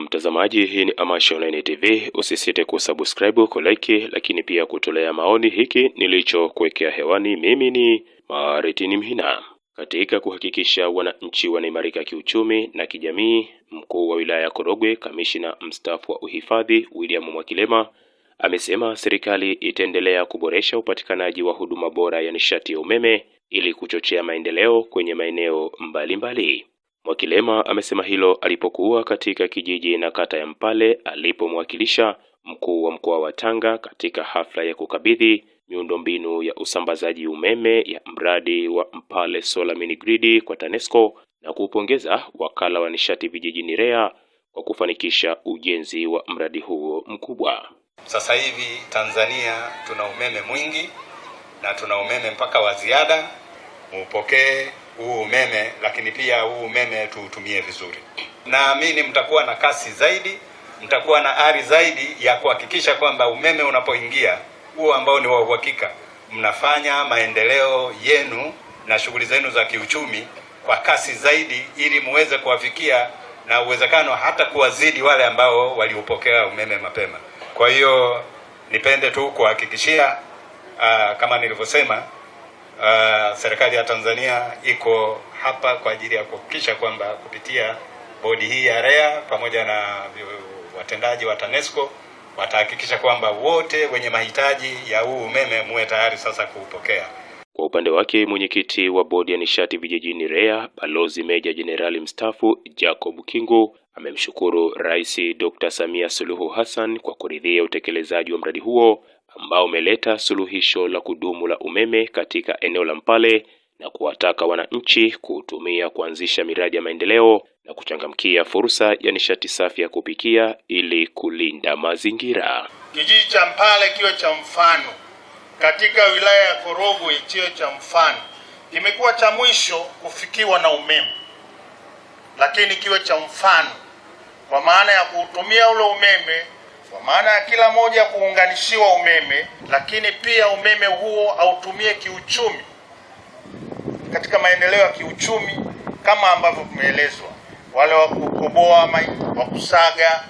Mtazamaji, hii ni Amasha Online TV. Usisite kusubscribe, kulike, lakini pia kutolea maoni hiki nilichokuwekea hewani. Mimi ni Maritini Mhina. Katika kuhakikisha wananchi wanaimarika kiuchumi na kijamii, mkuu wa wilaya ya Korogwe, kamishina mstaafu wa uhifadhi William Mwakilema amesema serikali itaendelea kuboresha upatikanaji wa huduma bora ya nishati ya umeme ili kuchochea maendeleo kwenye maeneo mbalimbali. Mwakilema amesema hilo alipokuwa katika kijiji na kata ya Mpale alipomwakilisha mkuu wa mkoa wa Tanga katika hafla ya kukabidhi miundombinu ya usambazaji umeme ya mradi wa Mpale Solar Mini Grid kwa TANESCO na kupongeza wakala wa nishati vijijini REA kwa kufanikisha ujenzi wa mradi huo mkubwa. Sasa hivi Tanzania tuna umeme mwingi na tuna umeme mpaka wa ziada. Muupokee huu umeme, lakini pia huu umeme tuutumie vizuri. Naamini mtakuwa na kasi zaidi, mtakuwa na ari zaidi ya kuhakikisha kwamba umeme unapoingia huo ambao ni wa uhakika, mnafanya maendeleo yenu na shughuli zenu za kiuchumi kwa kasi zaidi, ili muweze kuwafikia na uwezekano hata kuwazidi wale ambao waliupokea umeme mapema. Kwa hiyo nipende tu kuhakikishia kama nilivyosema, serikali ya Tanzania iko hapa kwa ajili ya kuhakikisha kwamba kupitia bodi hii ya REA pamoja na watendaji wa TANESCO watahakikisha kwamba wote wenye mahitaji ya huu umeme muwe tayari sasa kuupokea. Kwa upande wake, mwenyekiti wa bodi ya nishati vijijini REA, Balozi Meja Jenerali mstaafu Jacob Kingu amemshukuru Rais Dr. Samia Suluhu Hassan kwa kuridhia utekelezaji wa mradi huo ambao umeleta suluhisho la kudumu la umeme katika eneo la Mpale na kuwataka wananchi kutumia kuanzisha miradi ya maendeleo na kuchangamkia fursa ya nishati safi ya kupikia ili kulinda mazingira. Kijiji cha Mpale kiwe cha mfano katika wilaya ya Korogwe, kiwe cha mfano. Kimekuwa cha mwisho kufikiwa na umeme, lakini kiwe cha mfano kwa maana ya kuutumia ule umeme, kwa maana ya kila moja kuunganishiwa umeme, lakini pia umeme huo autumie kiuchumi, katika maendeleo ya kiuchumi kama ambavyo tumeelezwa. Wale wa kukoboa mahindi, wa kusaga,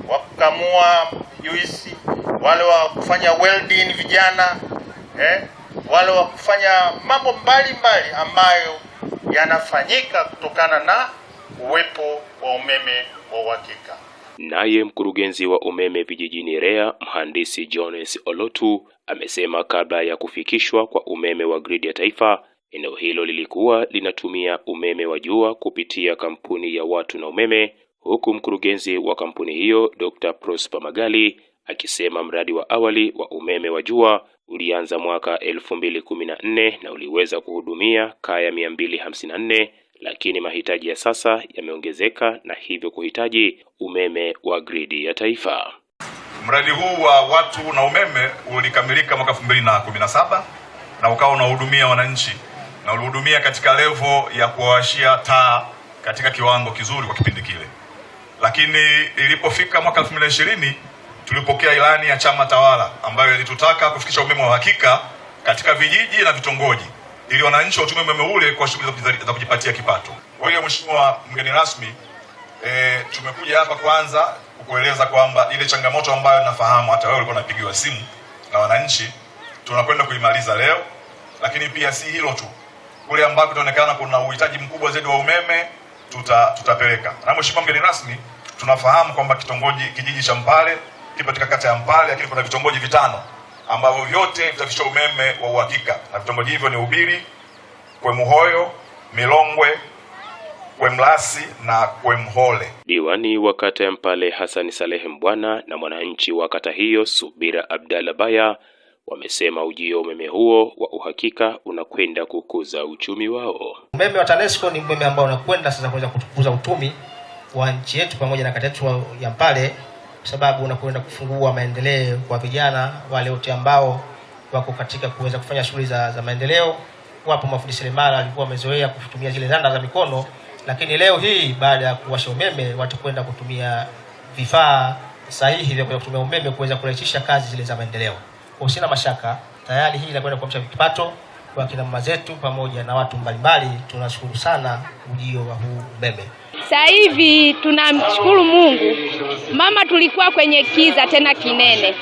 wa kukamua juisi, wale wa kufanya welding vijana, wale wa kufanya mambo mbalimbali ambayo yanafanyika kutokana na uwepo wa umeme wa uhakika. Naye mkurugenzi wa umeme vijijini REA, mhandisi Jones Olotu, amesema kabla ya kufikishwa kwa umeme wa gridi ya taifa, eneo hilo lilikuwa linatumia umeme wa jua kupitia kampuni ya Watu na Umeme, huku mkurugenzi wa kampuni hiyo Dr. Prosper Magali akisema mradi wa awali wa umeme wa jua ulianza mwaka 2014 na uliweza kuhudumia kaya 254, lakini mahitaji ya sasa yameongezeka na hivyo kuhitaji umeme wa gridi ya taifa. Mradi huu wa Watu na Umeme ulikamilika mwaka 2017 na ukawa unahudumia wananchi na ulihudumia katika level ya kuwashia taa katika kiwango kizuri kwa kipindi kile. Lakini ilipofika mwaka 2020 tulipokea ilani ya chama tawala ambayo ilitutaka kufikisha umeme wa hakika katika vijiji na vitongoji ili wananchi watumie umeme ule kwa shughuli za kujipatia kipato. Kwa hiyo mheshimiwa mgeni rasmi, tumekuja hapa kwanza kukueleza kwamba ile changamoto ambayo nafahamu hata wewe ulikuwa unapigiwa simu na wananchi tunakwenda kuimaliza leo, lakini pia si hilo tu. Kule ambako tunaonekana kuna uhitaji mkubwa zaidi wa umeme tutapeleka. Na mheshimiwa mgeni rasmi, tunafahamu kwamba kijiji cha Mpale kipo katika kata ya Mpale, lakini kuna vitongoji 5 ambavyo vyote vitafikisha umeme wa uhakika. Na vitongoji hivyo ni Ubiri, Kwemuhoyo, Milongwe, Kwemlasi na Kwemhole. Diwani wa kata ya Mpale Hassan Saleh Mbwana na mwananchi wa kata hiyo Subira Abdalla Baya wamesema ujio umeme huo wa uhakika unakwenda kukuza uchumi wao. Umeme wa TANESCO ni umeme ambao unakwenda sasa kuweza kukuza uchumi wa nchi yetu pamoja na kata yetu ya Mpale, kwa sababu unakwenda kufungua maendeleo kwa vijana wale wote ambao wako katika kuweza kufanya shughuli za maendeleo. Wapo mafundi seremala walikuwa wamezoea kutumia zile zana za mikono, lakini leo hii baada ya kuwasha umeme watakwenda kutumia vifaa sahihi vya kutumia umeme kuweza kurahisisha kazi zile za maendeleo. Kwa sina mashaka tayari hii inakwenda kuamsha kipato kwa kina mama zetu pamoja na watu mbalimbali. Tunashukuru sana ujio wa huu umeme. Sasa hivi tunamshukuru Mungu. Mama tulikuwa kwenye kiza tena kinene.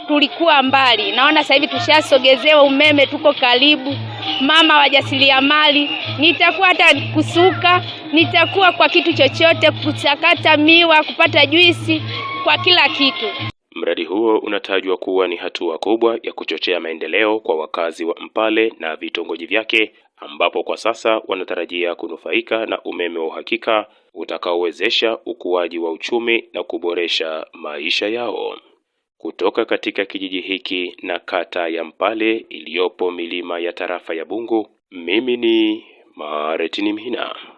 Tulikuwa mbali. Naona sasa hivi tushasogezewa umeme, tuko karibu. Mama wajasiriamali, nitakuwa hata kusuka, nitakuwa kwa kitu chochote, kuchakata miwa, kupata juisi, kwa kila kitu. Mradi huo unatajwa kuwa ni hatua kubwa ya kuchochea maendeleo kwa wakazi wa Mpale na vitongoji vyake, ambapo kwa sasa wanatarajia kunufaika na umeme wa uhakika utakaowezesha ukuaji wa uchumi na kuboresha maisha yao. Kutoka katika kijiji hiki na kata ya Mpale iliyopo milima ya tarafa ya Bungu, mimi ni Martin Mhina.